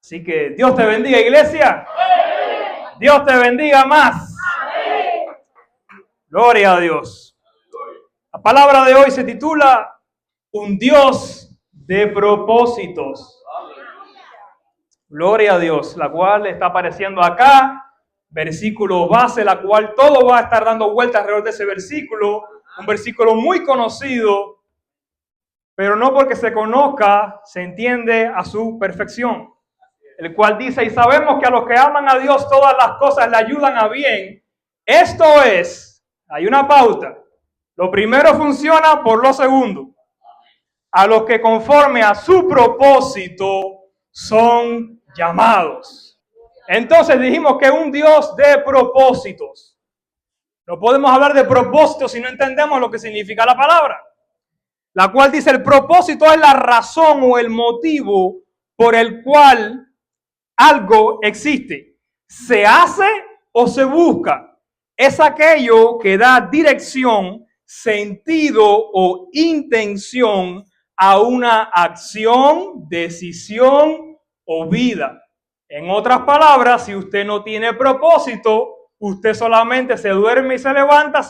Así que Dios te bendiga, iglesia. Dios te bendiga más. Gloria a Dios. La palabra de hoy se titula Un Dios de propósitos. Gloria a Dios, la cual está apareciendo acá. Versículo base, la cual todo va a estar dando vueltas alrededor de ese versículo. Un versículo muy conocido, pero no porque se conozca, se entiende a su perfección. El cual dice, y sabemos que a los que aman a Dios todas las cosas le ayudan a bien. Esto es, hay una pauta. Lo primero funciona por lo segundo. A los que conforme a su propósito son llamados. Entonces dijimos que un Dios de propósitos. No podemos hablar de propósitos si no entendemos lo que significa la palabra. La cual dice, el propósito es la razón o el motivo por el cual algo existe, se hace o se busca. Es aquello que da dirección, sentido o intención a una acción, decisión o vida. En otras palabras, si usted no tiene propósito, usted solamente se duerme y se levanta,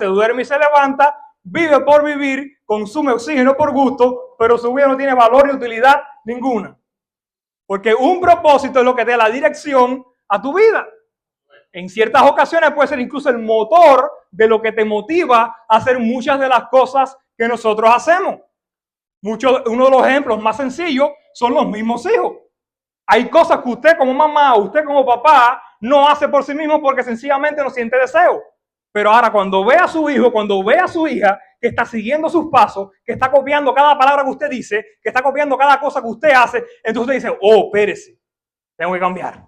vive por vivir, consume oxígeno por gusto, pero su vida no tiene valor y utilidad ninguna. Porque un propósito es lo que te da la dirección a tu vida. En ciertas ocasiones puede ser incluso el motor de lo que te motiva a hacer muchas de las cosas que nosotros hacemos. Uno de los ejemplos más sencillos son los mismos hijos. Hay cosas que usted como mamá o usted como papá no hace por sí mismo porque sencillamente no siente deseo. Pero ahora cuando ve a su hijo, cuando ve a su hija que está siguiendo sus pasos, que está copiando cada palabra que usted dice, que está copiando cada cosa que usted hace, entonces usted dice, oh, espérese, tengo que cambiar.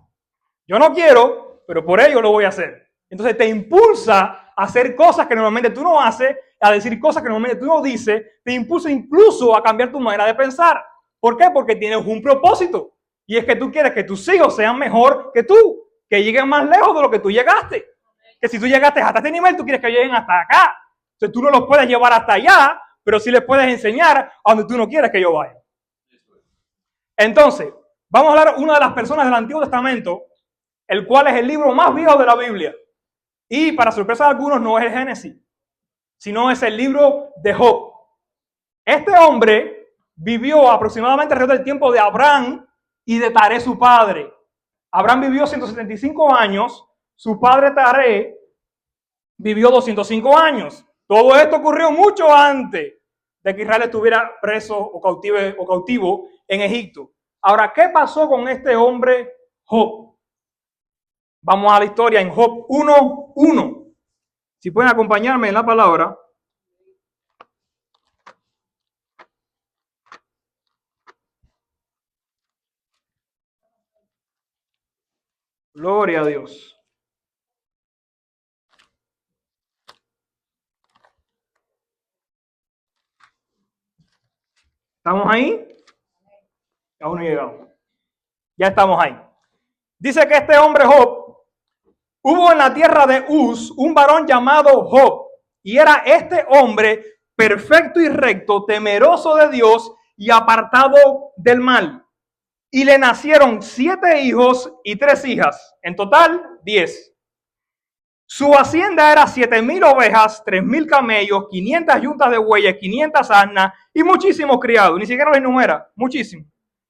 Yo no quiero, pero por ello lo voy a hacer. Entonces te impulsa a hacer cosas que normalmente tú no haces, a decir cosas que normalmente tú no dices, te impulsa incluso a cambiar tu manera de pensar. ¿Por qué? Porque tienes un propósito. Y es que tú quieres que tus hijos sean mejor que tú, que lleguen más lejos de lo que tú llegaste. Que si tú llegaste hasta este nivel, tú quieres que lleguen hasta acá. Entonces tú no los puedes llevar hasta allá, pero sí les puedes enseñar a donde tú no quieres que yo vaya. Entonces, vamos a hablar de una de las personas del Antiguo Testamento, el cual es el libro más viejo de la Biblia. Y para sorpresa de algunos no es el Génesis, sino es el libro de Job. Este hombre vivió aproximadamente alrededor del tiempo de Abraham y de Taré su padre. Abraham vivió 175 años, su padre Taré vivió 205 años. Todo esto ocurrió mucho antes de que Israel estuviera preso o cautivo en Egipto. Ahora, ¿qué pasó con este hombre Job? Vamos a la historia en Job 1:1. Si pueden acompañarme en la palabra. Gloria a Dios. ¿Estamos ahí? Aún no llegamos. Ya estamos ahí. Dice que este hombre Job, hubo en la tierra de Uz un varón llamado Job, y era este hombre perfecto y recto, temeroso de Dios y apartado del mal. Y le nacieron 7 hijos y 3 hijas, en total 10. Su hacienda era 7,000 ovejas, 3,000 camellos, 500 yuntas de bueyes, 500 asnas y muchísimos criados. Ni siquiera los enumera, muchísimos.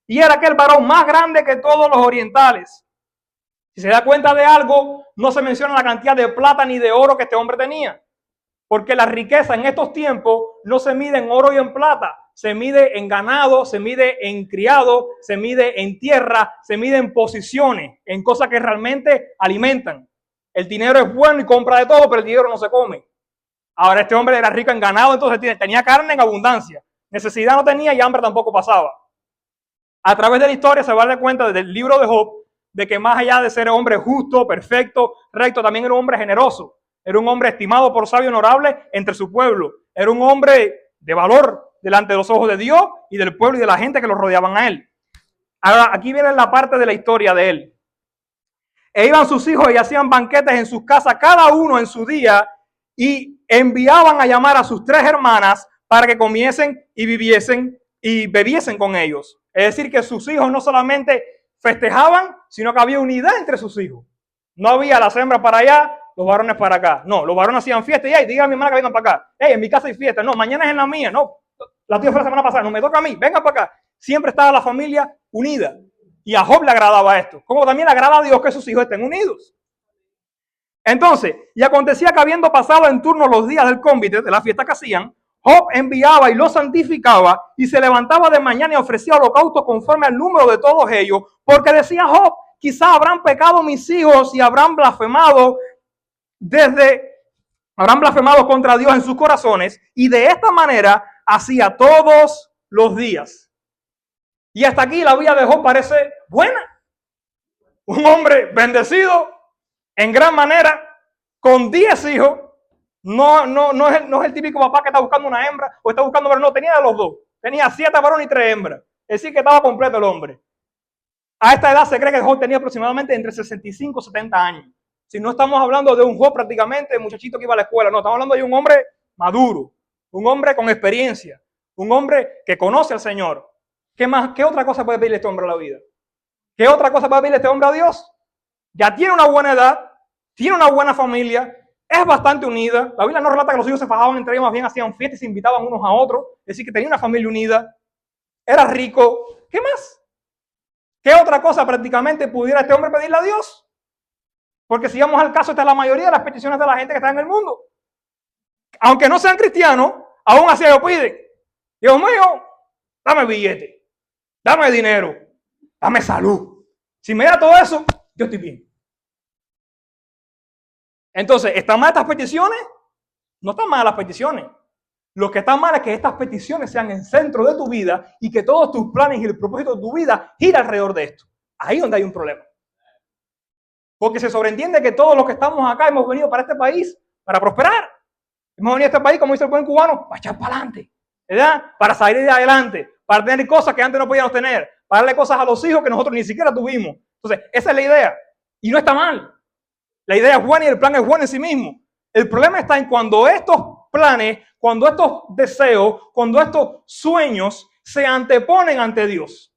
Y era aquel varón más grande que todos los orientales. Si se da cuenta de algo, no se menciona la cantidad de plata ni de oro que este hombre tenía. Porque la riqueza en estos tiempos no se mide en oro y en plata. Se mide en ganado, se mide en criado, se mide en tierra, se mide en posiciones, en cosas que realmente alimentan. El dinero es bueno y compra de todo, pero el dinero no se come. Ahora este hombre era rico en ganado, entonces tenía carne en abundancia. Necesidad no tenía y hambre tampoco pasaba. A través de la historia se va a dar cuenta desde el libro de Job de que más allá de ser hombre justo, perfecto, recto, también era un hombre generoso. Era un hombre estimado por sabio y honorable entre su pueblo. Era un hombre de valor delante de los ojos de Dios y del pueblo y de la gente que lo rodeaban a él. Ahora, aquí viene la parte de la historia de él. E iban sus hijos y hacían banquetes en sus casas, cada uno en su día, y enviaban a llamar a sus 3 hermanas para que comiesen y viviesen y bebiesen con ellos. Es decir, que sus hijos no solamente festejaban, sino que había unidad entre sus hijos. No había las hembras para allá, los varones para acá. No, los varones hacían fiesta y diga a mi hermana que vengan para acá. En mi casa hay fiesta. No, mañana es en la mía. No, la tuya fue la semana pasada. No, me toca a mí. Vengan para acá. Siempre estaba la familia unida. Y a Job le agradaba esto. Como también le agrada a Dios que sus hijos estén unidos. Entonces, y acontecía que habiendo pasado en turno los días del cónvite, de la fiesta que hacían, Job enviaba y los santificaba y se levantaba de mañana y ofrecía holocausto conforme al número de todos ellos, porque decía Job, quizá habrán pecado mis hijos y habrán blasfemado contra Dios en sus corazones, y de esta manera hacía todos los días. Y hasta aquí la vida de Job parece buena. Un hombre bendecido en gran manera, con 10 hijos. No es el típico papá que está buscando una hembra o está buscando, pero no, tenía de los dos. Tenía 7 varones y 3 hembras. Es decir, que estaba completo el hombre. A esta edad se cree que Job tenía aproximadamente entre 65 y 70 años. Si no estamos hablando de un Job prácticamente, muchachito que iba a la escuela, no, estamos hablando de un hombre maduro, un hombre con experiencia, un hombre que conoce al Señor. ¿Qué más? ¿Qué otra cosa puede pedirle este hombre a la vida? ¿Qué otra cosa puede pedirle este hombre a Dios? Ya tiene una buena edad, tiene una buena familia, es bastante unida. La Biblia no relata que los hijos se fajaban entre ellos, más bien hacían fiestas y se invitaban unos a otros. Es decir, que tenía una familia unida, era rico. ¿Qué más? ¿Qué otra cosa prácticamente pudiera este hombre pedirle a Dios? Porque si vamos al caso, esta es la mayoría de las peticiones de la gente que está en el mundo. Aunque no sean cristianos, aún así ellos piden. Dios mío, dame billete, dame dinero, dame salud. Si me da todo eso, yo estoy bien. Entonces, ¿están mal estas peticiones? No están mal las peticiones. Lo que está mal es que estas peticiones sean el centro de tu vida y que todos tus planes y el propósito de tu vida giren alrededor de esto. Ahí es donde hay un problema. Porque se sobreentiende que todos los que estamos acá hemos venido para este país para prosperar. Hemos venido a este país, como dice el buen cubano, para echar para adelante, ¿verdad? Para salir de adelante, para tener cosas que antes no podíamos tener, para darle cosas a los hijos que nosotros ni siquiera tuvimos. Entonces, esa es la idea. Y no está mal. La idea es buena y el plan es bueno en sí mismo. El problema está en cuando estos planes, cuando estos deseos, cuando estos sueños se anteponen ante Dios.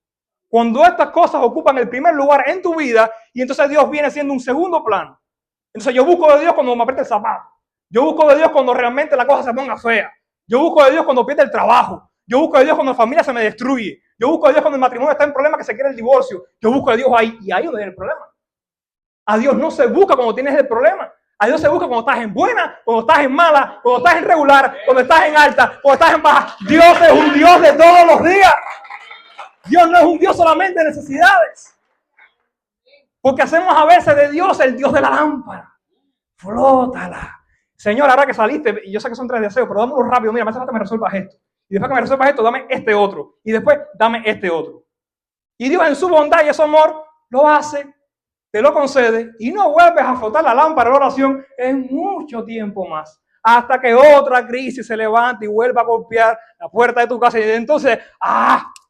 Cuando estas cosas ocupan el primer lugar en tu vida y entonces Dios viene siendo un segundo plano. Entonces yo busco de Dios cuando me aprieta el zapato. Yo busco de Dios cuando realmente la cosa se ponga fea. Yo busco de Dios cuando pierde el trabajo. Yo busco de Dios cuando la familia se me destruye. Yo busco de Dios cuando el matrimonio está en problemas que se quiere el divorcio. Yo busco de Dios ahí y ahí es donde hay el problema. A Dios no se busca cuando tienes el problema. A Dios se busca cuando estás en buena, cuando estás en mala, cuando estás en regular, cuando estás en alta, cuando estás en baja. Dios es un Dios de todos los días. Dios no es un Dios solamente de necesidades. Porque hacemos a veces de Dios el Dios de la lámpara. Flótala. Señor, ahora que saliste, y yo sé que son 3 deseos, pero dámelo rápido. Mira, más adelante me resuelvas esto. Y después que me resuelvas esto, dame este otro. Y después, dame este otro. Y Dios en su bondad y su amor lo hace, te lo concede y no vuelves a flotar la lámpara de la oración en mucho tiempo más. Hasta que otra crisis se levante y vuelva a golpear la puerta de tu casa. Y entonces,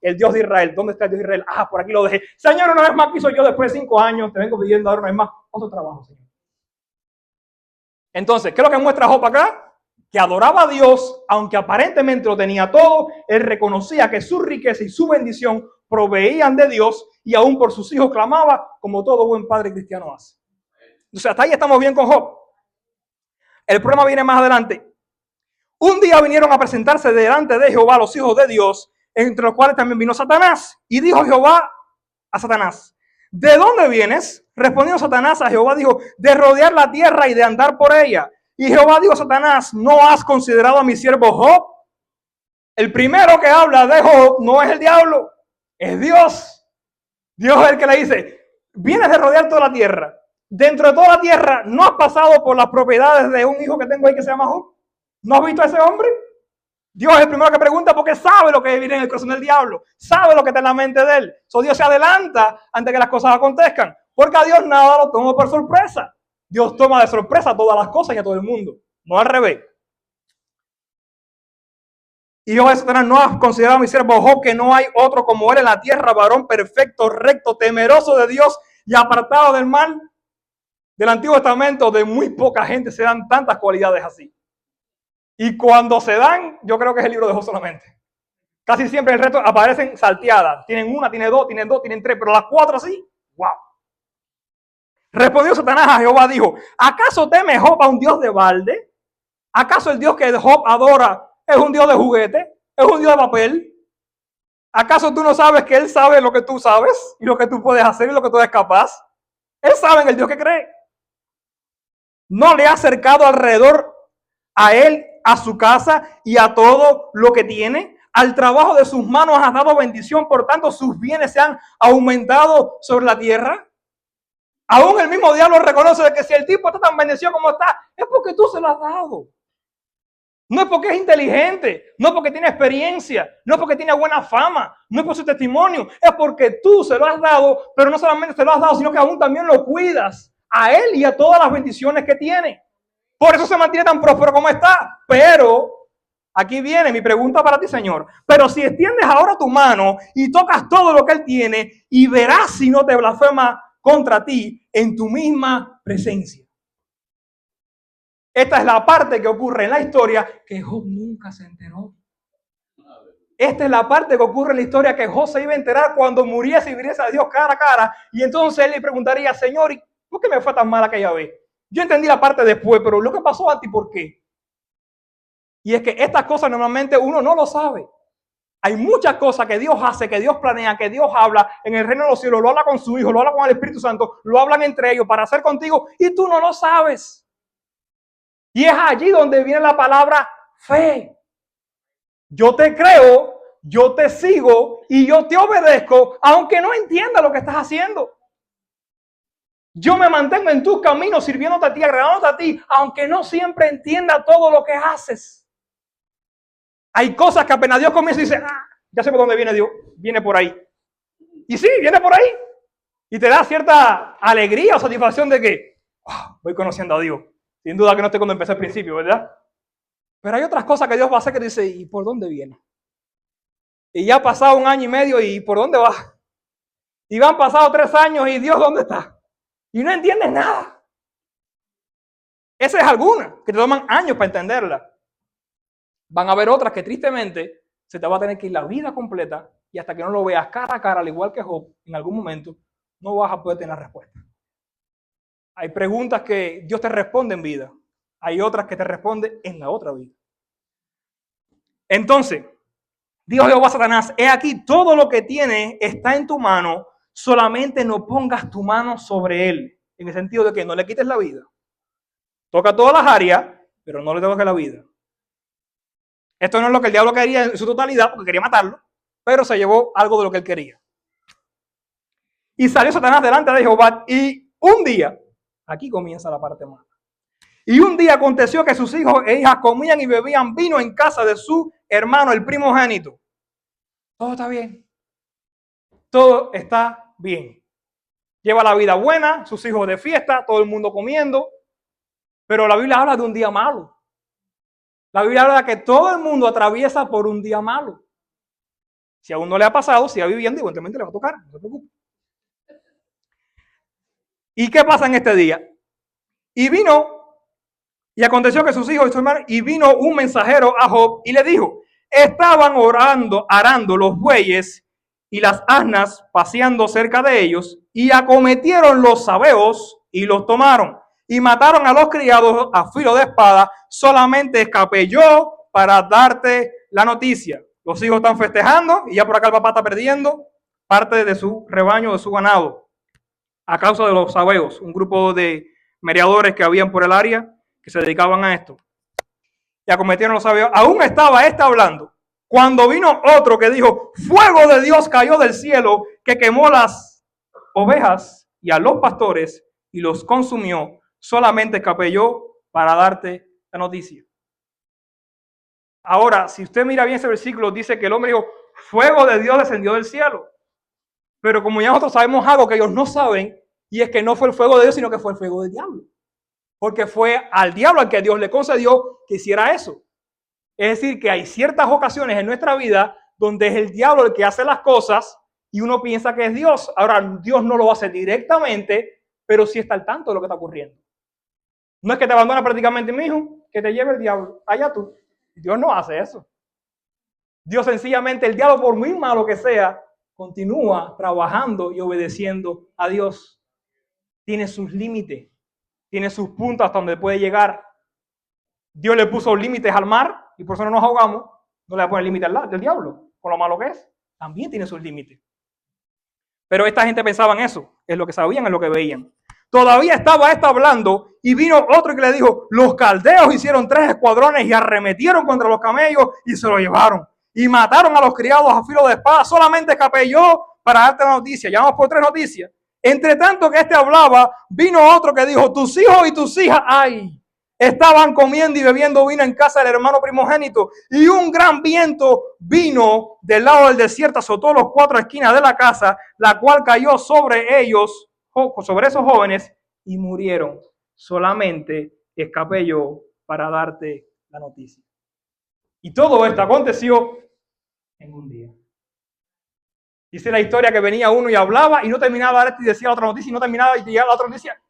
el Dios de Israel. ¿Dónde está el Dios de Israel? Por aquí lo dejé. Señor, una vez más quiso yo después de 5 años. Te vengo pidiendo ahora una vez más otro trabajo, Señor. Entonces, ¿qué es lo que muestra Job acá? Que adoraba a Dios, aunque aparentemente lo tenía todo. Él reconocía que su riqueza y su bendición proveían de Dios y aún por sus hijos clamaba, como todo buen padre cristiano hace. Entonces, hasta ahí estamos bien con Job. El problema viene más adelante. Un día vinieron a presentarse delante de Jehová los hijos de Dios, entre los cuales también vino Satanás. Y dijo Jehová a Satanás, ¿de dónde vienes? Respondió Satanás a Jehová, dijo, de rodear la tierra y de andar por ella. Y Jehová dijo a Satanás, ¿no has considerado a mi siervo Job? El primero que habla de Job no es el diablo, es Dios. Dios es el que le dice, vienes de rodear toda la tierra. Dentro de toda la tierra, ¿no has pasado por las propiedades de un hijo que tengo ahí que se llama Job? ¿No has visto a ese hombre? Dios es el primero que pregunta porque sabe lo que viene en el corazón del diablo. Sabe lo que está en la mente de él. Dios se adelanta antes que las cosas acontezcan. Porque a Dios nada lo toma por sorpresa. Dios toma de sorpresa todas las cosas y a todo el mundo. No al revés. Y Jehová de Satanás, ¿no has considerado a mi siervo Job, que no hay otro como él en la tierra, varón perfecto, recto, temeroso de Dios y apartado del mal? Del Antiguo Testamento, de muy poca gente se dan tantas cualidades así. Y cuando se dan, yo creo que es el libro de Job solamente. Casi siempre en el resto aparecen salteadas. Tienen una, tienen dos, tienen tres, pero las cuatro así, wow. Respondió Satanás a Jehová, dijo, ¿acaso teme Job a un Dios de balde? ¿Acaso el Dios que Job adora es un Dios de juguete? ¿Es un Dios de papel? ¿Acaso tú no sabes que Él sabe lo que tú sabes y lo que tú puedes hacer y lo que tú eres capaz? Él sabe en el Dios que cree. No le ha acercado alrededor a Él, a su casa y a todo lo que tiene. Al trabajo de sus manos has dado bendición, por tanto sus bienes se han aumentado sobre la tierra. Aún el mismo diablo reconoce de que si el tipo está tan bendecido como está, es porque tú se lo has dado. No es porque es inteligente, no es porque tiene experiencia, no es porque tiene buena fama, no es por su testimonio, es porque tú se lo has dado, pero no solamente se lo has dado, sino que aún también lo cuidas a él y a todas las bendiciones que tiene. Por eso se mantiene tan próspero como está. Pero aquí viene mi pregunta para ti, Señor. Pero si extiendes ahora tu mano y tocas todo lo que él tiene y verás si no te blasfema contra ti en tu misma presencia. Esta es la parte que ocurre en la historia que Job nunca se enteró. Esta es la parte que ocurre en la historia que Job se iba a enterar cuando muriese y viese a Dios cara a cara. Y entonces él le preguntaría, Señor, ¿por qué me fue tan mal aquella vez? Yo entendí la parte después, pero lo que pasó antes, ¿por qué? Y es que estas cosas normalmente uno no lo sabe. Hay muchas cosas que Dios hace, que Dios planea, que Dios habla en el reino de los cielos. Lo habla con su Hijo, lo habla con el Espíritu Santo, lo hablan entre ellos para hacer contigo y tú no lo sabes. Y es allí donde viene la palabra fe. Yo te creo, yo te sigo y yo te obedezco, aunque no entienda lo que estás haciendo. Yo me mantengo en tus caminos sirviéndote a ti, agradándote a ti, aunque no siempre entienda todo lo que haces. Hay cosas que apenas Dios comienza y dice, ya sé por dónde viene Dios, viene por ahí. Y sí, viene por ahí. Y te da cierta alegría o satisfacción de que voy conociendo a Dios. Sin duda que no estoy cuando empecé al principio, ¿verdad? Pero hay otras cosas que Dios va a hacer que dice, ¿y por dónde viene? Y ya ha pasado 1 año y medio, ¿y por dónde va? Y van pasado 3 años, ¿y Dios dónde está? Y no entiendes nada. Esa es alguna, que te toman años para entenderla. Van a haber otras que tristemente se te va a tener que ir la vida completa y hasta que no lo veas cara a cara, al igual que Job, en algún momento, no vas a poder tener respuesta. Hay preguntas que Dios te responde en vida. Hay otras que te responde en la otra vida. Entonces, dijo Jehová a Satanás, he aquí todo lo que tiene está en tu mano, solamente no pongas tu mano sobre él. En el sentido de que no le quites la vida. Toca todas las áreas, pero no le toques la vida. Esto no es lo que el diablo quería en su totalidad, porque quería matarlo, pero se llevó algo de lo que él quería. Y salió Satanás delante de Jehová y un día, aquí comienza la parte mala. Y un día aconteció que sus hijos e hijas comían y bebían vino en casa de su hermano, el primogénito. Todo está bien. Todo está bien. Lleva la vida buena, sus hijos de fiesta, todo el mundo comiendo. Pero la Biblia habla de un día malo. La Biblia habla de que todo el mundo atraviesa por un día malo. Si aún no le ha pasado, siga viviendo, igualmente le va a tocar, no se preocupe. ¿Y qué pasa en este día? Y aconteció que sus hijos y su hermano, y vino un mensajero a Job y le dijo, estaban arando los bueyes y las asnas paseando cerca de ellos, y acometieron los sabeos y los tomaron, y mataron a los criados a filo de espada. Solamente escapé yo para darte la noticia. Los hijos están festejando y ya por acá el papá está perdiendo parte de su rebaño, de su ganado, a causa de los sabeos, un grupo de mediadores que habían por el área que se dedicaban a esto. Y acometieron los sabeos. Aún estaba este hablando, cuando vino otro que dijo, fuego de Dios cayó del cielo, que quemó las ovejas y a los pastores y los consumió. Solamente escapé yo para darte la noticia. Ahora, si usted mira bien ese versículo, dice que el hombre dijo, fuego de Dios descendió del cielo. Pero como ya nosotros sabemos algo que ellos no saben, y es que no fue el fuego de Dios, sino que fue el fuego del diablo. Porque fue al diablo al que Dios le concedió que hiciera eso. Es decir, que hay ciertas ocasiones en nuestra vida donde es el diablo el que hace las cosas y uno piensa que es Dios. Ahora, Dios no lo hace directamente, pero sí está al tanto de lo que está ocurriendo. No es que te abandona prácticamente, mi hijo, que te lleve el diablo. Allá tú. Dios no hace eso. Dios sencillamente, el diablo, por muy malo que sea, continúa trabajando y obedeciendo a Dios. Tiene sus límites, tiene sus puntos hasta donde puede llegar. Dios le puso límites al mar y por eso no nos ahogamos. No le va a poner límites al diablo, con lo malo que es. También tiene sus límites. Pero esta gente pensaba en eso, en lo que sabían, en lo que veían. Todavía estaba esta hablando y vino otro que le dijo, los caldeos hicieron 3 escuadrones y arremetieron contra los camellos y se lo llevaron. Y mataron a los criados a filo de espada. Solamente escapé yo para darte la noticia. Ya vamos por 3 noticias. Entre tanto que este hablaba, vino otro que dijo, tus hijos y tus hijas, ay, estaban comiendo y bebiendo vino en casa del hermano primogénito. Y un gran viento vino del lado del desierto, azotó los 4 esquinas de la casa, la cual cayó sobre ellos, sobre esos jóvenes, y murieron. Solamente escapé yo para darte la noticia. Y todo esto aconteció en un día. Dice la historia que venía uno y hablaba y no terminaba esto y decía otra noticia y no terminaba y llegaba la otra noticia.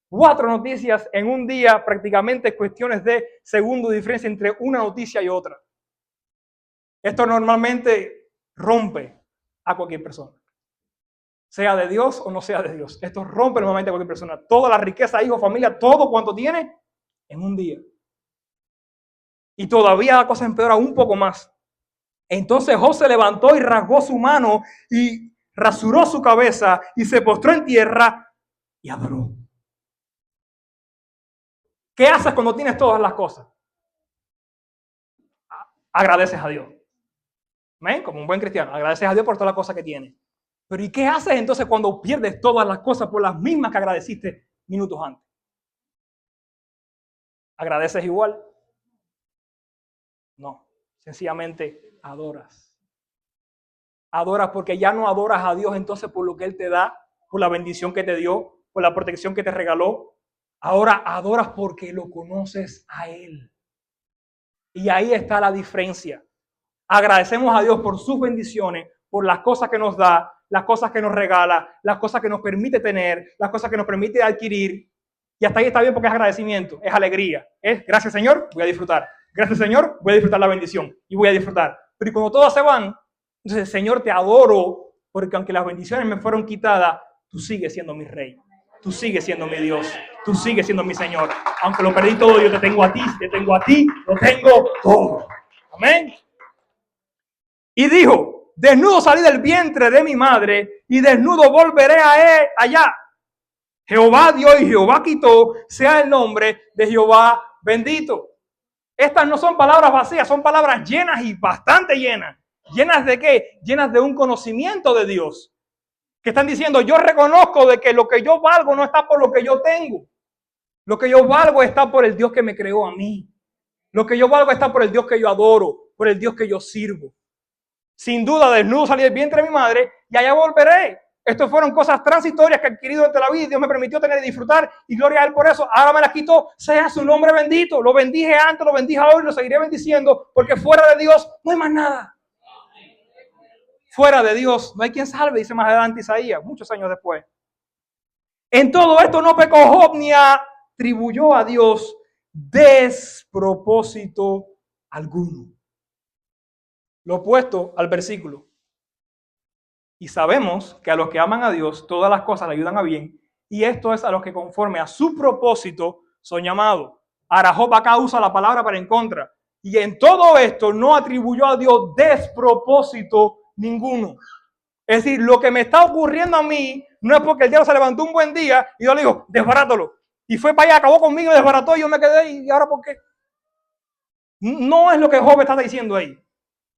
4 noticias en un día, prácticamente cuestiones de segundo de diferencia entre una noticia y otra. Esto normalmente rompe a cualquier persona. Sea de Dios o no sea de Dios. Esto rompe normalmente a cualquier persona. Toda la riqueza, hijos, familia, todo cuanto tiene en un día. Y todavía la cosa empeora un poco más. Entonces José levantó y rasgó su mano y rasuró su cabeza y se postró en tierra y adoró. ¿Qué haces cuando tienes todas las cosas? Agradeces a Dios. ¿Ven? Como un buen cristiano, agradeces a Dios por todas las cosas que tienes. Pero ¿y qué haces entonces cuando pierdes todas las cosas por las mismas que agradeciste minutos antes? ¿Agradeces igual? No, sencillamente adoras. Adoras porque ya no adoras a Dios entonces por lo que Él te da, por la bendición que te dio, por la protección que te regaló. Ahora adoras porque lo conoces a Él. Y ahí está la diferencia. Agradecemos a Dios por sus bendiciones, por las cosas que nos da, las cosas que nos regala, las cosas que nos permite tener, las cosas que nos permite adquirir. Y hasta ahí está bien porque es agradecimiento, es alegría. Es gracias Señor, voy a disfrutar. Gracias Señor, voy a disfrutar la bendición y voy a disfrutar. Pero y cuando todas se van, entonces Señor te adoro porque aunque las bendiciones me fueron quitadas, tú sigues siendo mi rey. Tú sigues siendo mi Dios. Tú sigues siendo mi Señor. Aunque lo perdí todo, yo te tengo a ti, lo tengo todo. Amén. Y dijo, desnudo salí del vientre de mi madre y desnudo volveré a él allá. Jehová dio y Jehová quitó, sea el nombre de Jehová bendito. Estas no son palabras vacías, son palabras llenas y bastante llenas. ¿Llenas de qué? Llenas de un conocimiento de Dios. Que están diciendo, yo reconozco de que lo que yo valgo no está por lo que yo tengo. Lo que yo valgo está por el Dios que me creó a mí. Lo que yo valgo está por el Dios que yo adoro, por el Dios que yo sirvo. Sin duda, desnudo salí del vientre de mi madre y allá volveré. Estas fueron cosas transitorias que he adquirido durante la vida y Dios me permitió tener y disfrutar y gloria a Él por eso. Ahora me las quitó, sea su nombre bendito. Lo bendije antes, lo bendije hoy, lo seguiré bendiciendo porque fuera de Dios no hay más nada. Fuera de Dios no hay quien salve, dice más adelante Isaías, muchos años después. En todo esto no pecó Job ni atribuyó a Dios despropósito alguno. Lo opuesto al versículo. Y sabemos que a los que aman a Dios, todas las cosas le ayudan a bien. Y esto es a los que conforme a su propósito son llamados. Ahora Job acá usa la palabra para en contra. Y en todo esto no atribuyó a Dios despropósito ninguno. Es decir, lo que me está ocurriendo a mí no es porque el diablo se levantó un buen día y yo le digo, desbarátalo. Y fue para allá, acabó conmigo, desbarató y yo me quedé. ¿Y ahora por qué? No es lo que Job está diciendo ahí.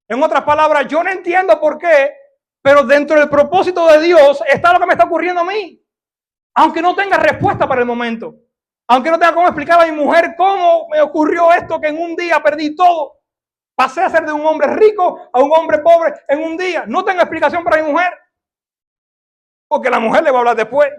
En otras palabras, yo no entiendo por qué, pero dentro del propósito de Dios está lo que me está ocurriendo a mí. Aunque no tenga respuesta para el momento. Aunque no tenga cómo explicar a mi mujer cómo me ocurrió esto que en un día perdí todo. Pasé a ser de un hombre rico a un hombre pobre en un día. No tengo explicación para mi mujer. Porque la mujer le va a hablar después.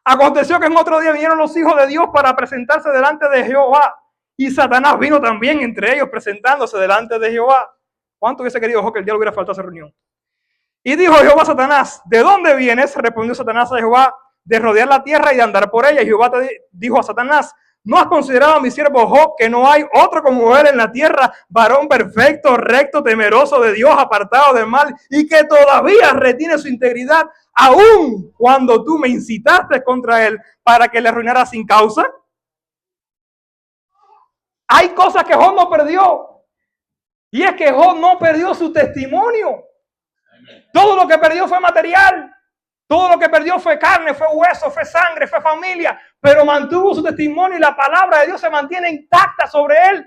Aconteció que en otro día vinieron los hijos de Dios para presentarse delante de Jehová. Y Satanás vino también entre ellos presentándose delante de Jehová. ¿Cuánto hubiese querido que el diablo hubiera faltado a esa reunión? Y dijo Jehová a Satanás, ¿de dónde vienes? Respondió Satanás a Jehová, de rodear la tierra y de andar por ella. Y Jehová dijo a Satanás, ¿No has considerado a mi siervo Job, que no hay otro como él en la tierra, varón perfecto, recto, temeroso de Dios, apartado del mal, y que todavía retiene su integridad, aun cuando tú me incitaste contra él para que le arruinara sin causa? Hay cosas que Job no perdió, y es que Job no perdió su testimonio. Todo lo que perdió fue material. Todo lo que perdió fue carne, fue hueso, fue sangre, fue familia, pero mantuvo su testimonio y la palabra de Dios se mantiene intacta sobre él.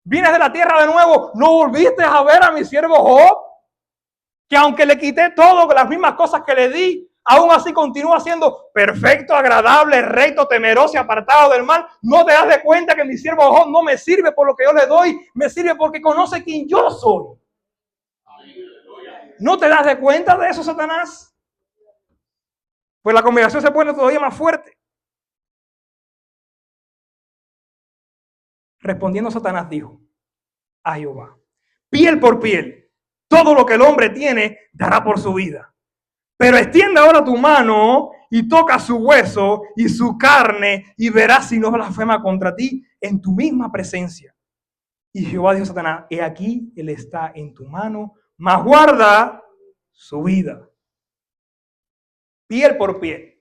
Vienes de la tierra de nuevo, ¿no volviste a ver a mi siervo Job? Que aunque le quité todo, las mismas cosas que le di, aún así continúa siendo perfecto, agradable, recto, temeroso y apartado del mal. ¿No te das de cuenta que mi siervo Job no me sirve por lo que yo le doy? Me sirve porque conoce quién yo soy. ¿No te das de cuenta de eso, Satanás? Pues la conversación se pone todavía más fuerte. Respondiendo, Satanás dijo a Jehová: piel por piel, todo lo que el hombre tiene dará por su vida. Pero extiende ahora tu mano y toca su hueso y su carne, y verás si no blasfema contra ti en tu misma presencia. Y Jehová dijo a Satanás: he aquí, él está en tu mano, mas guarda su vida. Piel por piel.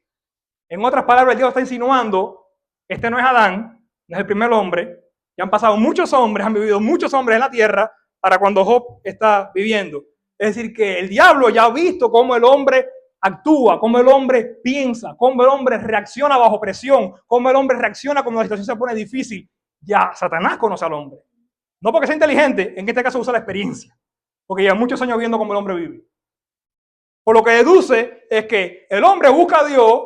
En otras palabras, Dios está insinuando, este no es Adán, no es el primer hombre, ya han pasado muchos hombres, han vivido muchos hombres en la tierra para cuando Job está viviendo. Es decir, que el diablo ya ha visto cómo el hombre actúa, cómo el hombre piensa, cómo el hombre reacciona bajo presión, cómo el hombre reacciona cuando la situación se pone difícil. Ya Satanás conoce al hombre. No porque sea inteligente, en este caso usa la experiencia, porque lleva muchos años viendo cómo el hombre vive. Por lo que deduce es que el hombre busca a Dios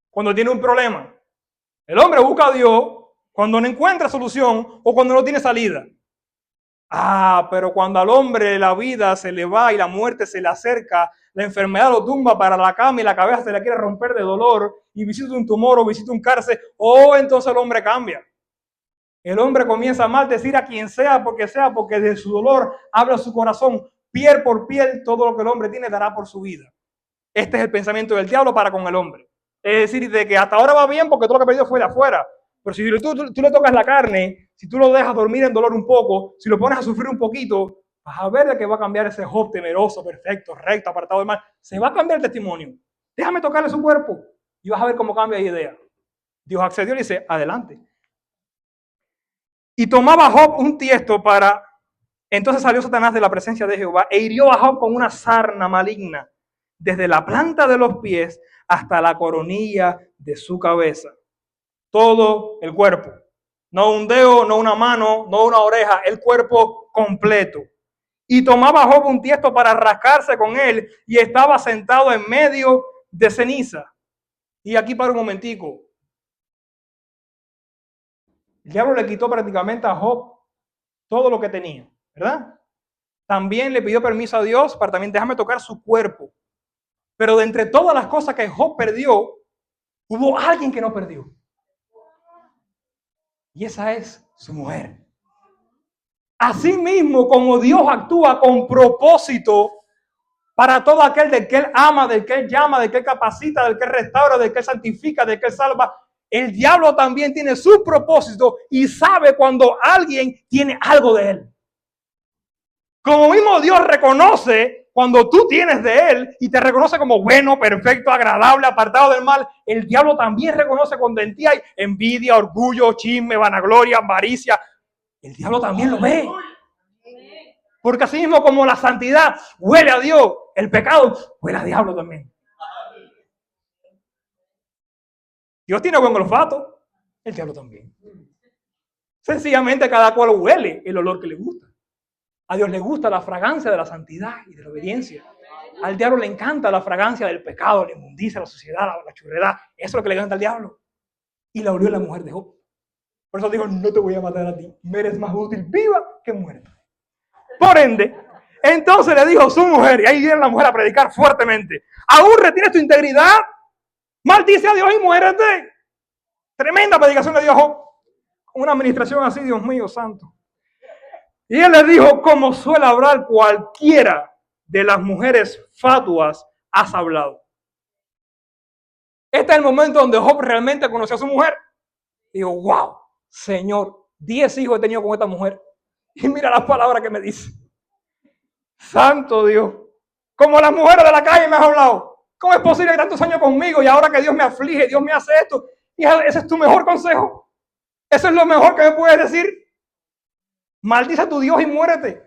cuando tiene un problema. El hombre busca a Dios cuando no encuentra solución o cuando no tiene salida. Pero cuando al hombre la vida se le va y la muerte se le acerca, la enfermedad lo tumba para la cama y la cabeza se le quiere romper de dolor y visita un tumor o visita un cárcel, entonces el hombre cambia. El hombre comienza a maldecir a quien sea, porque de su dolor habla su corazón. Piel por piel, todo lo que el hombre tiene dará por su vida. Este es el pensamiento del diablo para con el hombre. Es decir, de que hasta ahora va bien porque todo lo que perdió fue de afuera. Pero si tú le tocas la carne, si tú lo dejas dormir en dolor un poco, si lo pones a sufrir un poquito, vas a ver de que va a cambiar ese Job temeroso, perfecto, recto, apartado del mal. Se va a cambiar el testimonio. Déjame tocarle su cuerpo y vas a ver cómo cambia de idea. Dios accedió y dice, adelante. Y tomaba Job un tiesto para... Entonces salió Satanás de la presencia de Jehová e hirió a Job con una sarna maligna, desde la planta de los pies hasta la coronilla de su cabeza. Todo el cuerpo. No un dedo, no una mano, no una oreja, el cuerpo completo. Y tomaba Job un tiesto para rascarse con él y estaba sentado en medio de ceniza. Y aquí para un momentico. El diablo le quitó prácticamente a Job todo lo que tenía, ¿verdad? También le pidió permiso a Dios para también déjame tocar su cuerpo. Pero de entre todas las cosas que Job perdió, hubo alguien que no perdió. Y esa es su mujer. Así mismo, como Dios actúa con propósito para todo aquel del que Él ama, del que Él llama, del que Él capacita, del que Él restaura, del que Él santifica, del que Él salva, el diablo también tiene su propósito y sabe cuando alguien tiene algo de Él. Como mismo Dios reconoce cuando tú tienes de Él y te reconoce como bueno, perfecto, agradable, apartado del mal, el diablo también reconoce cuando en ti hay envidia, orgullo, chisme, vanagloria, avaricia. El diablo también lo ve. Porque así mismo como la santidad huele a Dios, el pecado huele a diablo también. Dios tiene buen olfato, el diablo también. Sencillamente cada cual huele el olor que le gusta. A Dios le gusta la fragancia de la santidad y de la obediencia. Al diablo le encanta la fragancia del pecado, la inmundicia, la suciedad, la churredad. Eso es lo que le encanta al diablo. Y la olió la mujer de Job. Por eso digo, no te voy a matar a ti. Me eres más útil viva que muerta. Por ende, entonces le dijo su mujer, y ahí viene la mujer a predicar fuertemente. ¿Aún retienes tu integridad? Maldice a Dios y muérete. Tremenda predicación le dio a Job. Una administración así, Dios mío santo. Y él le dijo, como suele hablar cualquiera de las mujeres fatuas, has hablado. Este es el momento donde Job realmente conoció a su mujer. digo, wow, Señor, 10 hijos he tenido con esta mujer. Y mira las palabras que me dice. Santo Dios. Como las mujeres de la calle me has hablado. ¿Cómo es posible que tantos años conmigo y ahora que Dios me aflige, Dios me hace esto? Y ese es tu mejor consejo. Eso es lo mejor que me puedes decir. Maldice a tu Dios y muérete.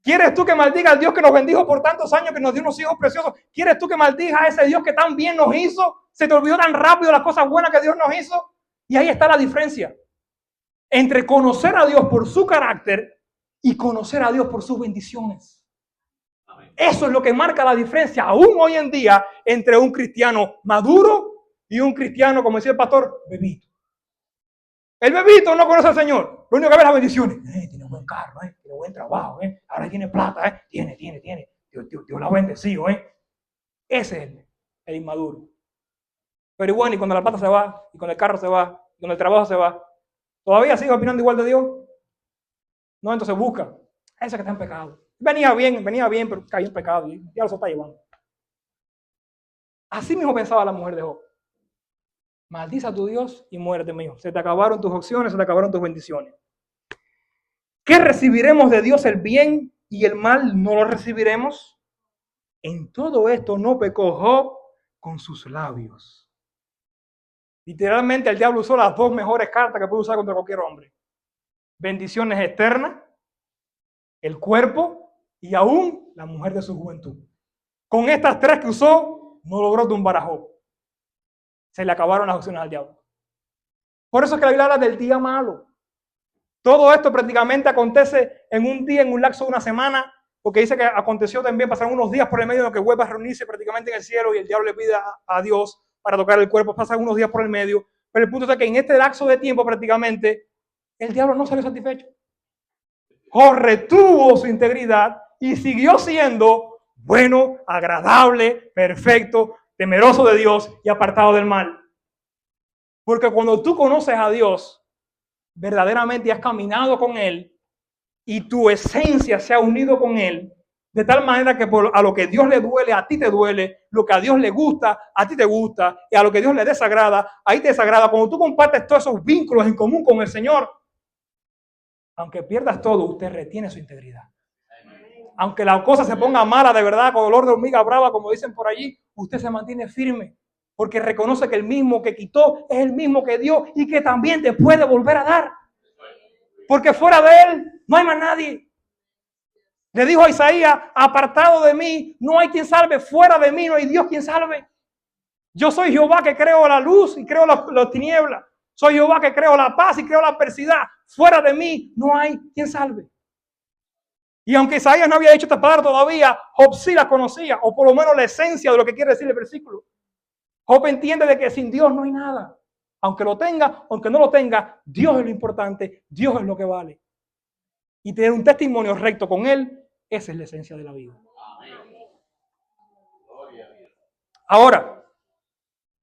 ¿Quieres tú que maldiga al Dios que nos bendijo por tantos años, que nos dio unos hijos preciosos? ¿Quieres tú que maldiga a ese Dios que tan bien nos hizo? ¿Se te olvidó tan rápido las cosas buenas que Dios nos hizo? Y ahí está la diferencia entre conocer a Dios por su carácter y conocer a Dios por sus bendiciones. Eso es lo que marca la diferencia aún hoy en día entre un cristiano maduro y un cristiano, como decía el pastor, bebito. El bebito no conoce al Señor. Lo único que ve es las bendiciones. Tiene un buen carro, tiene buen trabajo, ahora tiene plata, tiene. Dios la ha bendecido, Ese es el inmaduro. Pero bueno, y cuando la plata se va, y cuando el carro se va, y cuando el trabajo se va, ¿todavía sigue opinando igual de Dios? No, entonces busca a ese que está en pecado. Venía bien, pero cayó en pecado y ya lo está llevando. Así mismo pensaba la mujer de Job. Maldice a tu Dios y muérete, mi hijo. Se te acabaron tus opciones, se te acabaron tus bendiciones. ¿Qué recibiremos de Dios, el bien y el mal no lo recibiremos? En todo esto no pecó Job con sus labios. Literalmente el diablo usó las dos mejores cartas que puede usar contra cualquier hombre. Bendiciones externas, el cuerpo y aún la mujer de su juventud. Con estas tres que usó, no logró tumbar a Job. Se le acabaron las opciones al diablo. Por eso es que la Biblia habla del día malo. Todo esto prácticamente acontece en un día, en un lapso de una semana, porque dice que aconteció también, pasaron unos días por el medio en lo que vuelve a reunirse prácticamente en el cielo y el diablo le pide a Dios para tocar el cuerpo, pasan unos días por el medio, pero el punto es que en este lapso de tiempo prácticamente el diablo no salió satisfecho. Job retuvo su integridad y siguió siendo bueno, agradable, perfecto, temeroso de Dios y apartado del mal. Porque cuando tú conoces a Dios, verdaderamente has caminado con Él y tu esencia se ha unido con Él, de tal manera que a lo que Dios le duele, a ti te duele, lo que a Dios le gusta, a ti te gusta, y a lo que Dios le desagrada, ahí te desagrada. Cuando tú compartes todos esos vínculos en común con el Señor, aunque pierdas todo, usted retiene su integridad. Aunque la cosa se ponga mala de verdad, con dolor de hormiga brava, como dicen por allí, usted se mantiene firme, porque reconoce que el mismo que quitó es el mismo que dio y que también te puede volver a dar. Porque fuera de Él no hay más nadie. Le dijo a Isaías, apartado de mí, no hay quien salve, fuera de mí no hay Dios quien salve. Yo soy Jehová que creo la luz y creo las tinieblas. Soy Jehová que creo la paz y creo la adversidad. Fuera de mí no hay quien salve. Y aunque Isaías no había dicho esta palabra todavía, Job sí la conocía, o por lo menos la esencia de lo que quiere decir el versículo. Job entiende de que sin Dios no hay nada. Aunque lo tenga, aunque no lo tenga, Dios es lo importante, Dios es lo que vale. Y tener un testimonio recto con Él, esa es la esencia de la vida. Ahora,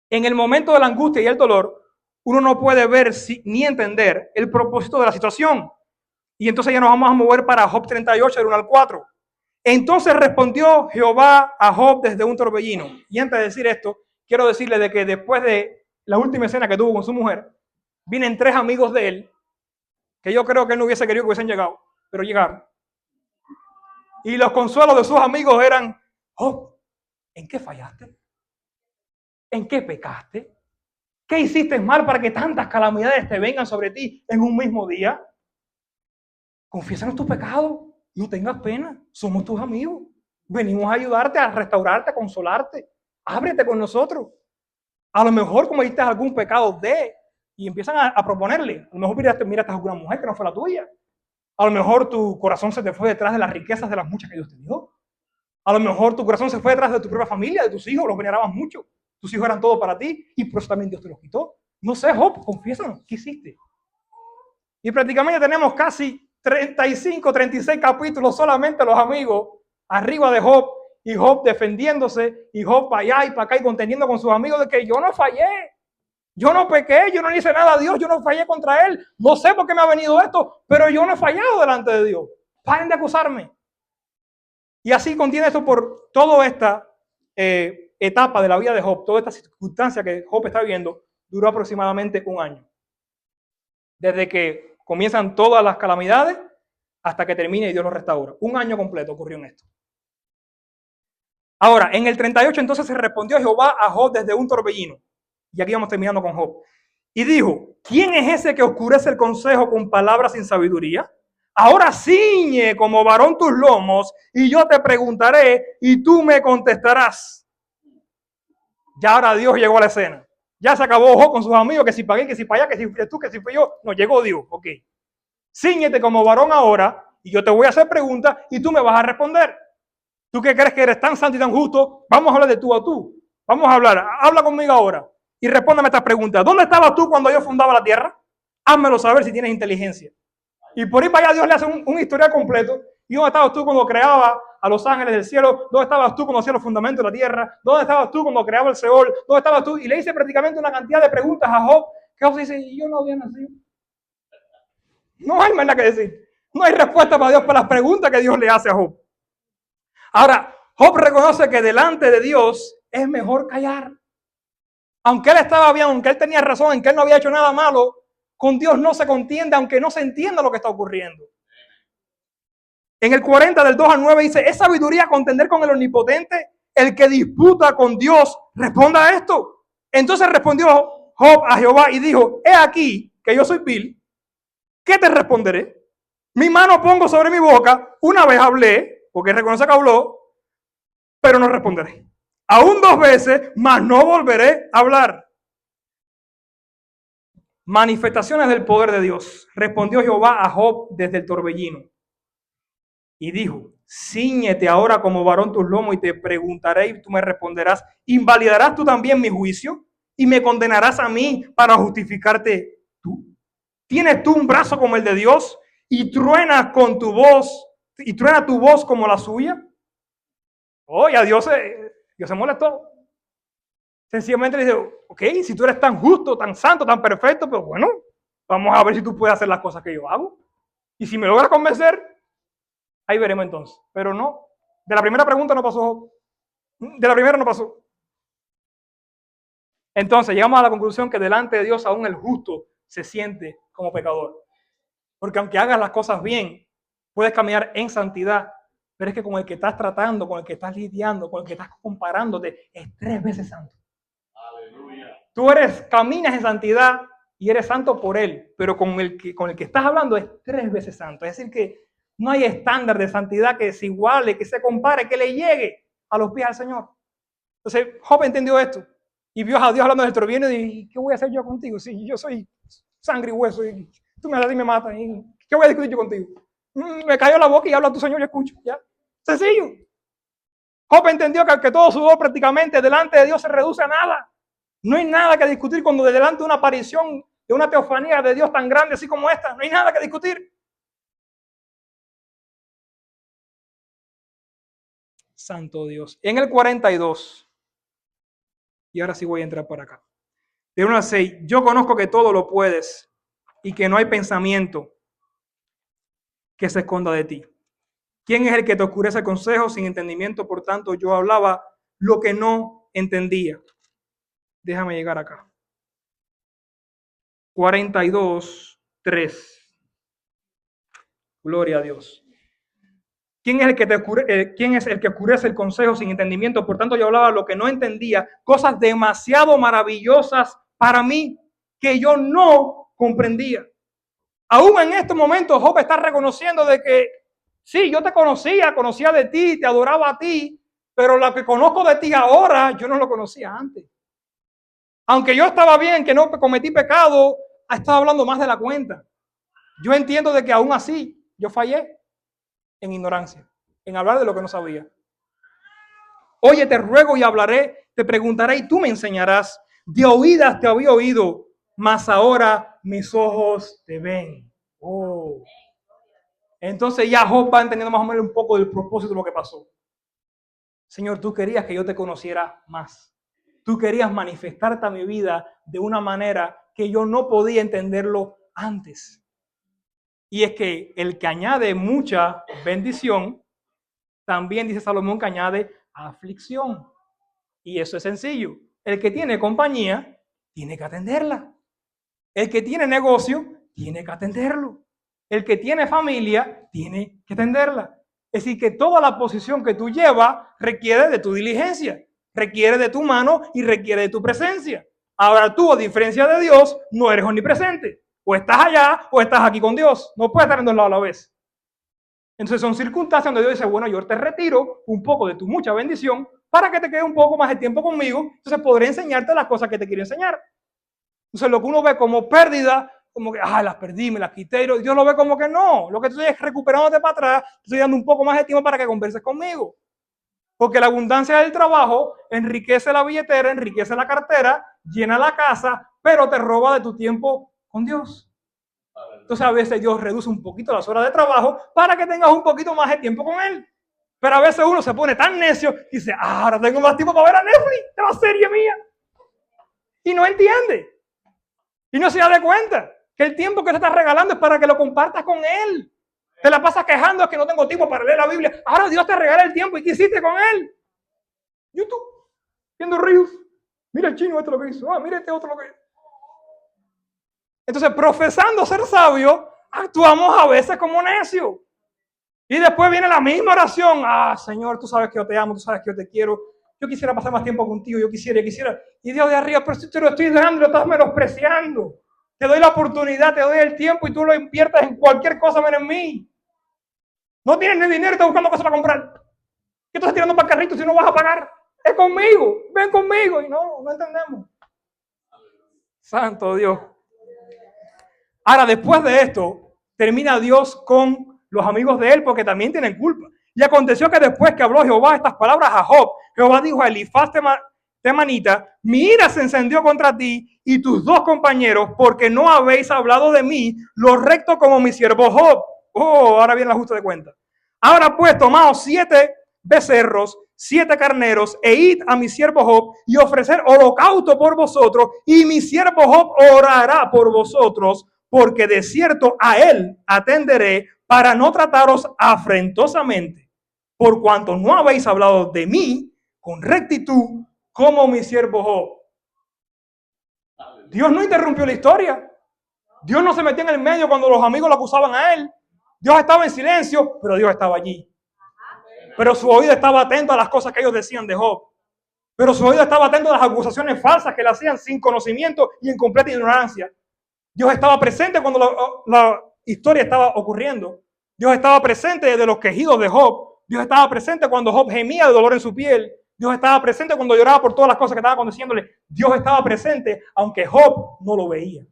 en el momento de la angustia y el dolor, uno no puede ver ni entender el propósito de la situación. Y entonces ya nos vamos a mover para Job 38, del 1 al 4. Entonces respondió Jehová a Job desde un torbellino. Y antes de decir esto, quiero decirle de que después de la última escena que tuvo con su mujer, vienen 3 amigos de él, que yo creo que él no hubiese querido que hubiesen llegado, pero llegaron. Y los consuelos de sus amigos eran, Job, ¿en qué fallaste? ¿En qué pecaste? ¿Qué hiciste mal para que tantas calamidades te vengan sobre ti en un mismo día? Confiésanos tus pecados, no tengas pena, somos tus amigos. Venimos a ayudarte, a restaurarte, a consolarte. Ábrete con nosotros. A lo mejor cometiste algún pecado y empiezan a proponerle. A lo mejor miraste a alguna mujer que no fue la tuya. A lo mejor tu corazón se te fue detrás de las riquezas de las muchas que Dios te dio. A lo mejor tu corazón se fue detrás de tu propia familia, de tus hijos, los venerabas mucho. Tus hijos eran todo para ti y por eso también Dios te los quitó. No sé, Job, confiésanos, ¿qué hiciste? Y prácticamente tenemos casi 35, 36 capítulos solamente los amigos arriba de Job y Job defendiéndose y Job para allá y para acá y conteniendo con sus amigos de que yo no fallé, yo no pequé, yo no le hice nada a Dios, yo no fallé contra Él, no sé por qué me ha venido esto, pero yo no he fallado delante de Dios. Paren de acusarme. Y así contiene esto por toda esta etapa de la vida de Job, toda esta circunstancia que Job está viviendo, duró aproximadamente un año. Desde que comienzan todas las calamidades hasta que termine y Dios lo restaura. 1 año completo ocurrió en esto. Ahora, en el 38 entonces se respondió Jehová a Job desde un torbellino. Y aquí vamos terminando con Job. Y dijo, ¿quién es ese que oscurece el consejo con palabras sin sabiduría? Ahora ciñe como varón tus lomos y yo te preguntaré y tú me contestarás. Ya ahora Dios llegó a la escena. Ya se acabó Job con sus amigos, que si pagué, que si para allá, que si fui tú, que si fui yo. No, llegó Dios, ok. Cíñete como varón ahora y yo te voy a hacer preguntas y tú me vas a responder. ¿Tú qué crees que eres tan santo y tan justo? Vamos a hablar de tú a tú. Vamos a hablar. Habla conmigo ahora y respóndeme estas preguntas. ¿Dónde estabas tú cuando yo fundaba la tierra? Házmelo saber si tienes inteligencia. Y por ahí para allá Dios le hace un historial completo. ¿Y dónde estabas tú cuando creaba a los ángeles del cielo? ¿Dónde estabas tú cuando hacía los fundamentos de la tierra? ¿Dónde estabas tú cuando creaba el Seol? ¿Dónde estabas tú? Y le hice prácticamente una cantidad de preguntas a Job, que Job dice, y yo no había nacido. No hay más nada que decir. No hay respuesta para Dios para las preguntas que Dios le hace a Job. Ahora, Job reconoce que delante de Dios es mejor callar. Aunque él estaba bien, aunque él tenía razón en que él no había hecho nada malo, con Dios no se contiende, aunque no se entienda lo que está ocurriendo. En el 40 del 2 al 9 dice, ¿es sabiduría contender con el omnipotente? El que disputa con Dios, responda a esto. Entonces respondió Job a Jehová y dijo, he aquí que yo soy vil, ¿qué te responderé? Mi mano pongo sobre mi boca, una vez hablé, porque reconoce que habló, pero no responderé. Aún 2 veces, mas no volveré a hablar. Manifestaciones del poder de Dios. Respondió Jehová a Job desde el torbellino. Y dijo, cíñete ahora como varón tus lomos y te preguntaré y tú me responderás. ¿Invalidarás tú también mi juicio? ¿Y me condenarás a mí para justificarte tú? ¿Tienes tú un brazo como el de Dios y truenas con tu voz y truena tu voz como la suya? Oye, a Dios se molestó. Sencillamente le dice, ok, si tú eres tan justo, tan santo, tan perfecto, pues bueno, vamos a ver si tú puedes hacer las cosas que yo hago. Y si me logras convencer, ahí veremos entonces. Pero no, de la primera pregunta no pasó. De la primera no pasó. Entonces llegamos a la conclusión que delante de Dios aún el justo se siente como pecador. Porque aunque hagas las cosas bien, puedes caminar en santidad, pero es que con el que estás tratando, con el que estás lidiando, con el que estás comparándote, es 3 veces santo. Aleluya. Tú caminas en santidad y eres santo por él, pero con el que estás hablando es 3 veces santo. Es decir que no hay estándar de santidad que se iguale, que se compare, que le llegue a los pies al Señor. Entonces Job entendió esto y vio a Dios hablando del torbellino y dijo, ¿qué voy a hacer yo contigo? Si yo soy sangre y hueso y tú me das y me matas, ¿qué voy a discutir yo contigo? Me cayó la boca y habla a tu Señor y escucho. ¿Ya? Sencillo. Job entendió que todo sudor prácticamente delante de Dios se reduce a nada. No hay nada que discutir cuando delante de una aparición, de una teofanía de Dios tan grande así como esta, no hay nada que discutir. Santo Dios. En el 42, y ahora sí voy a entrar por acá. De 1 al 6, yo conozco que todo lo puedes y que no hay pensamiento que se esconda de ti. ¿Quién es el que te oscurece el consejo sin entendimiento? Por tanto, yo hablaba lo que no entendía. Déjame llegar acá. 42, 3. Gloria a Dios. ¿Quién es el que oscurece el consejo sin entendimiento? Por tanto, yo hablaba lo que no entendía, cosas demasiado maravillosas para mí que yo no comprendía. Aún en este momento, Job está reconociendo de que sí, yo te conocía de ti, te adoraba a ti, pero lo que conozco de ti ahora, yo no lo conocía antes. Aunque yo estaba bien, que no cometí pecado, ha estado hablando más de la cuenta. Yo entiendo de que aún así yo fallé en ignorancia, en hablar de lo que no sabía. Oye, te ruego y hablaré, te preguntaré y tú me enseñarás. De oídas te había oído, mas ahora mis ojos te ven. Oh. Entonces ya Job va entendiendo más o menos un poco del propósito de lo que pasó. Señor, tú querías que yo te conociera más. Tú querías manifestarte a mi vida de una manera que yo no podía entenderlo antes. Y es que el que añade mucha bendición, también dice Salomón que añade aflicción. Y eso es sencillo. El que tiene compañía, tiene que atenderla. El que tiene negocio, tiene que atenderlo. El que tiene familia tiene que atenderla. Es decir, que toda la posición que tú llevas requiere de tu diligencia, requiere de tu mano y requiere de tu presencia. Ahora tú, a diferencia de Dios, no eres omnipresente. O estás allá o estás aquí con Dios. No puedes estar en dos lados a la vez. Entonces son circunstancias donde Dios dice, bueno, yo te retiro un poco de tu mucha bendición para que te quede un poco más de tiempo conmigo. Entonces podré enseñarte las cosas que te quiero enseñar. Entonces lo que uno ve como pérdida, como que, las perdí, me las quité. Y Dios lo ve como que no. Lo que estoy es recuperándote para atrás, te estoy dando un poco más de tiempo para que converses conmigo. Porque la abundancia del trabajo enriquece la billetera, enriquece la cartera, llena la casa, pero te roba de tu tiempo con Dios. Entonces a veces Dios reduce un poquito las horas de trabajo para que tengas un poquito más de tiempo con Él. Pero a veces uno se pone tan necio y dice, ahora tengo más tiempo para ver a Netflix, es la serie mía. Y no entiende. Y no se da cuenta que el tiempo que te estás regalando es para que lo compartas con Él. Te la pasas quejando, es que no tengo tiempo para leer la Biblia. Ahora Dios te regala el tiempo. ¿Y qué hiciste con Él? YouTube, viendo Reels. Mira el chino, esto lo que hizo. Mira este otro lo que hizo. Entonces, profesando ser sabio, actuamos a veces como necios. Y después viene la misma oración. Señor, tú sabes que yo te amo, tú sabes que yo te quiero. Yo quisiera pasar más tiempo contigo, yo quisiera. Y Dios de arriba, pero si te lo estoy dando, lo estás menospreciando. Te doy la oportunidad, te doy el tiempo y tú lo inviertes en cualquier cosa menos en mí. No tienes ni dinero y estás buscando cosas para comprar. ¿Qué estás tirando para el carrito si no vas a pagar? Es conmigo, ven conmigo. Y no entendemos. Santo Dios. Ahora, después de esto, termina Dios con los amigos de él porque también tienen culpa. Y aconteció que después que habló Jehová estas palabras a Job, Jehová dijo a Elifaz temanita, mi ira se encendió contra ti y tus dos compañeros, porque no habéis hablado de mí lo recto como mi siervo Job. Ahora viene el ajuste de cuenta. Ahora pues, tomaos 7 becerros, 7 carneros, e id a mi siervo Job y ofrecer holocausto por vosotros, y mi siervo Job orará por vosotros, porque de cierto a él atenderé para no trataros afrentosamente, por cuanto no habéis hablado de mí con rectitud como mi siervo Job. Dios no interrumpió la historia. Dios no se metió en el medio cuando los amigos lo acusaban a él. Dios estaba en silencio, pero Dios estaba allí. Pero su oído estaba atento a las cosas que ellos decían de Job. Pero su oído estaba atento a las acusaciones falsas que le hacían sin conocimiento y en completa ignorancia. Dios estaba presente cuando la historia estaba ocurriendo. Dios estaba presente desde los quejidos de Job. Dios estaba presente cuando Job gemía de dolor en su piel. Dios estaba presente cuando lloraba por todas las cosas que estaban aconteciéndole. Dios estaba presente aunque Job no lo veía.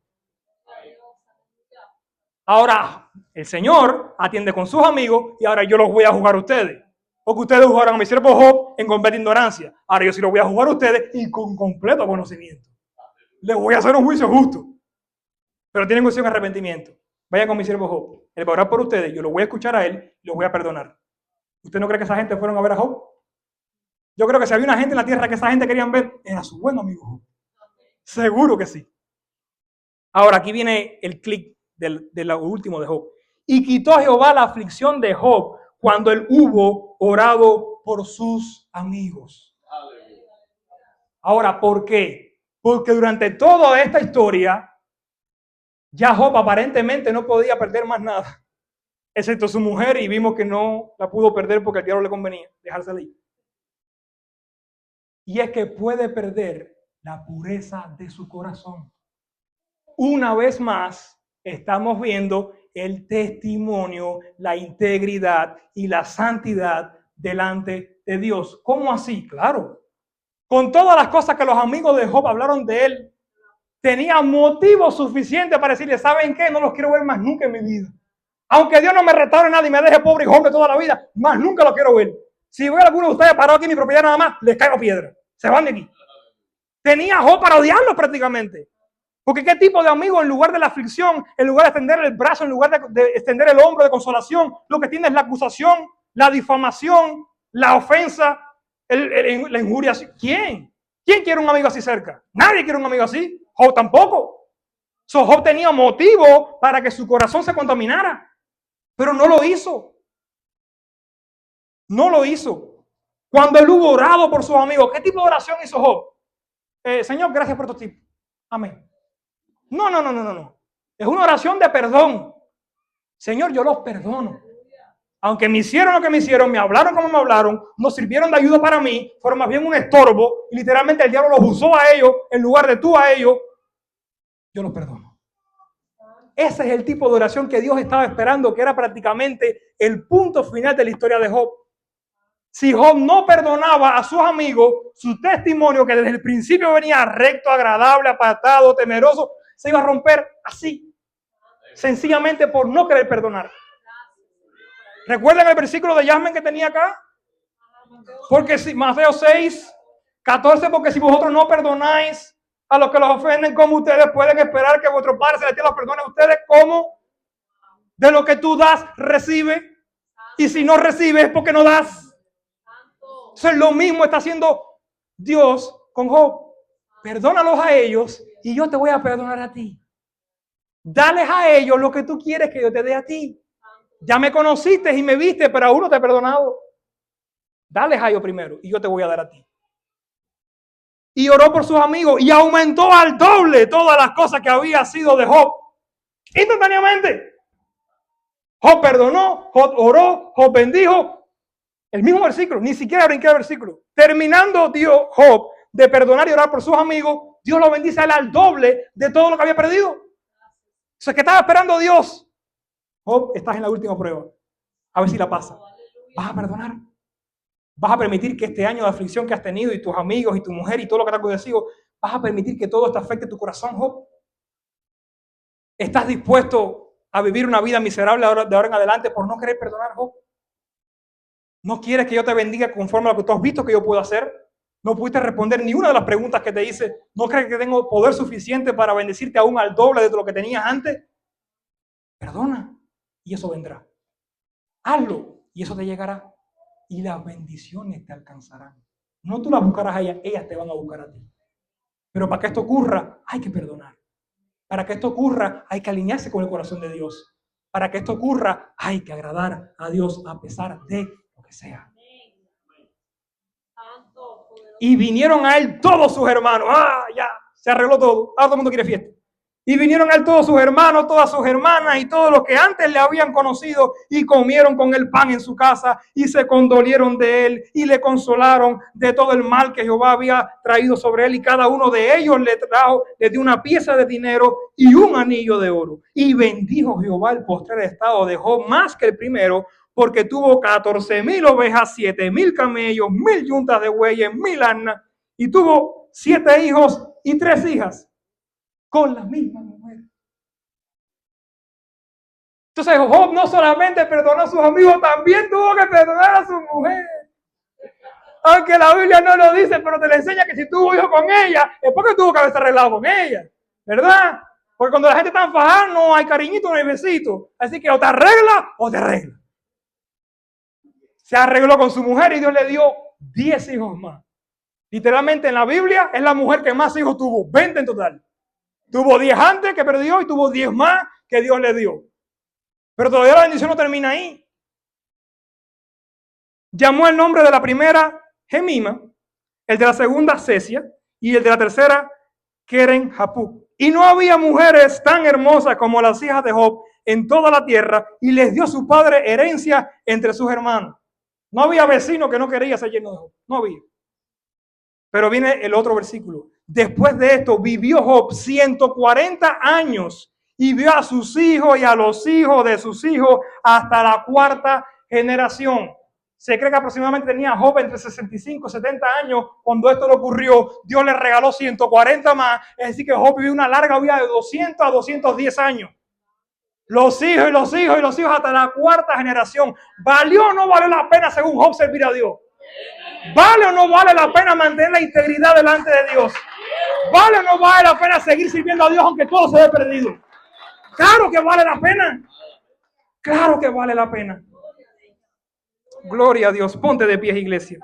Ahora el Señor atiende con sus amigos y ahora yo los voy a juzgar a ustedes. Porque ustedes juzgaron a mi siervo Job en completa ignorancia. Ahora yo sí los voy a juzgar a ustedes y con completo conocimiento. Les voy a hacer un juicio justo. Pero tienen cuestión de arrepentimiento. Vayan con mi siervo Job. Él va a orar por ustedes. Yo lo voy a escuchar a él y los voy a perdonar. ¿Usted no cree que esa gente fueron a ver a Job? Yo creo que si había una gente en la tierra que esa gente querían ver, era su buen amigo Job. Seguro que sí. Ahora, aquí viene el clic de lo último de Job. Y quitó Jehová la aflicción de Job cuando él hubo orado por sus amigos. Ahora, ¿por qué? Porque durante toda esta historia, ya Job aparentemente no podía perder más nada, excepto su mujer, y vimos que no la pudo perder porque al diablo le convenía dejársela ir. Y es que puede perder la pureza de su corazón. Una vez más, estamos viendo el testimonio, la integridad y la santidad delante de Dios. ¿Cómo así? Claro. Con todas las cosas que los amigos de Job hablaron de él, tenía motivo suficiente para decirle, ¿saben qué? No los quiero ver más nunca en mi vida. Aunque Dios no me restaure nada y me deje pobre y joven toda la vida, más nunca lo quiero ver. Si veo a alguno de ustedes parado aquí en mi propiedad nada más, les caigo piedra. Se van de aquí. Tenía Job para odiarlo prácticamente. Porque qué tipo de amigo en lugar de la aflicción, en lugar de extender el brazo, en lugar de extender el hombro de consolación, lo que tiene es la acusación, la difamación, la ofensa, la injuria. ¿Quién? ¿Quién quiere un amigo así cerca? Nadie quiere un amigo así. Job tampoco. Job tenía motivo para que su corazón se contaminara, pero no lo hizo. No lo hizo. Cuando él hubo orado por sus amigos, ¿qué tipo de oración hizo Job? Señor, gracias por tu tiempo. Amén. No. Es una oración de perdón. Señor, yo los perdono. Aunque me hicieron lo que me hicieron, me hablaron como me hablaron, no sirvieron de ayuda para mí, fueron más bien un estorbo, y literalmente el diablo los usó a ellos en lugar de tú a ellos, yo los perdono. Ese es el tipo de oración que Dios estaba esperando, que era prácticamente el punto final de la historia de Job. Si Job no perdonaba a sus amigos, su testimonio, que desde el principio venía recto, agradable, apartado, temeroso, se iba a romper así, sencillamente por no querer perdonar. ¿Recuerdan el versículo de Yasmin que tenía acá? Porque si, Mateo 6, 14, porque si vosotros no perdonáis a los que los ofenden, como ustedes pueden esperar que vuestro Padre Celestial los perdone a ustedes, como de lo que tú das, recibe. Y si no recibes es porque no das. Eso es lo mismo está haciendo Dios con Job. Perdónalos a ellos y yo te voy a perdonar a ti. Dales a ellos lo que tú quieres que yo te dé a ti. Ya me conociste y me viste, pero aún no te he perdonado. Dales a ellos primero y yo te voy a dar a ti. Y oró por sus amigos y aumentó al doble todas las cosas que había sido de Job. Instantáneamente. Job perdonó, Job oró, Job bendijo. El mismo versículo, ni siquiera brinqué el versículo. Terminando Dios, Job, de perdonar y orar por sus amigos, Dios lo bendice a él al doble de todo lo que había perdido. O sea, ¿qué estaba esperando Dios? Job, estás en la última prueba. A ver si la pasa. ¿Vas a perdonar? ¿Vas a permitir que este año de aflicción que has tenido y tus amigos y tu mujer y todo lo que te ha acontecido, vas a permitir que todo esto afecte tu corazón, Job? ¿Estás dispuesto a vivir una vida miserable de ahora en adelante por no querer perdonar, Job? ¿No quieres que yo te bendiga conforme a lo que tú has visto que yo puedo hacer? No pudiste responder ni una de las preguntas que te hice. ¿No crees que tengo poder suficiente para bendecirte aún al doble de lo que tenías antes? Perdona y eso vendrá. Hazlo y eso te llegará. Y las bendiciones te alcanzarán. No tú las buscarás a ellas, ellas te van a buscar a ti. Pero para que esto ocurra, hay que perdonar. Para que esto ocurra, hay que alinearse con el corazón de Dios. Para que esto ocurra, hay que agradar a Dios a pesar de lo que sea. Y vinieron a él todos sus hermanos. Ya, se arregló todo. Ahora todo el mundo quiere fiesta. Y vinieron a él todos sus hermanos, todas sus hermanas y todos los que antes le habían conocido y comieron con él pan en su casa y se condolieron de él y le consolaron de todo el mal que Jehová había traído sobre él y cada uno de ellos le dio una pieza de dinero y un anillo de oro. Y bendijo Jehová el postrer estado de Job más que el primero, porque tuvo 14,000 ovejas, 7,000 camellos, 1,000 yuntas de bueyes, 1,000 asnas y tuvo 7 hijos y 3 hijas. Con la misma mujer. Entonces Job no solamente perdonó a sus amigos, también tuvo que perdonar a su mujer. Aunque la Biblia no lo dice, pero te le enseña que si tuvo hijo con ella, es porque tuvo que haberse arreglado con ella. ¿Verdad? Porque cuando la gente está enfadada, no hay cariñito, no hay besito. Así que o te arregla o te arregla. Se arregló con su mujer y Dios le dio 10 hijos más. Literalmente en la Biblia es la mujer que más hijos tuvo, 20 en total. Tuvo 10 antes que perdió y tuvo 10 más que Dios le dio. Pero todavía la bendición no termina ahí. Llamó el nombre de la primera Gemima, el de la segunda Cesia y el de la tercera Keren Hapuk. Y no había mujeres tan hermosas como las hijas de Job en toda la tierra y les dio su padre herencia entre sus hermanos. No había vecino que no quería ser lleno de Job. No había. Pero viene el otro versículo. Después de esto vivió Job 140 años y vio a sus hijos y a los hijos de sus hijos hasta la 4ª generación. Se cree que aproximadamente tenía Job entre 65 y 70 años cuando esto le ocurrió. Dios le regaló 140 más. Es decir, que Job vivió una larga vida de 200 a 210 años. Los hijos y los hijos y los hijos hasta la 4ª generación. ¿Valió o no valió la pena según Job servir a Dios? ¿Vale o no vale la pena mantener la integridad delante de Dios? ¿Vale o no vale la pena seguir sirviendo a Dios aunque todo se haya perdido? Claro que vale la pena. Claro que vale la pena. Gloria a Dios. Ponte de pie, iglesia.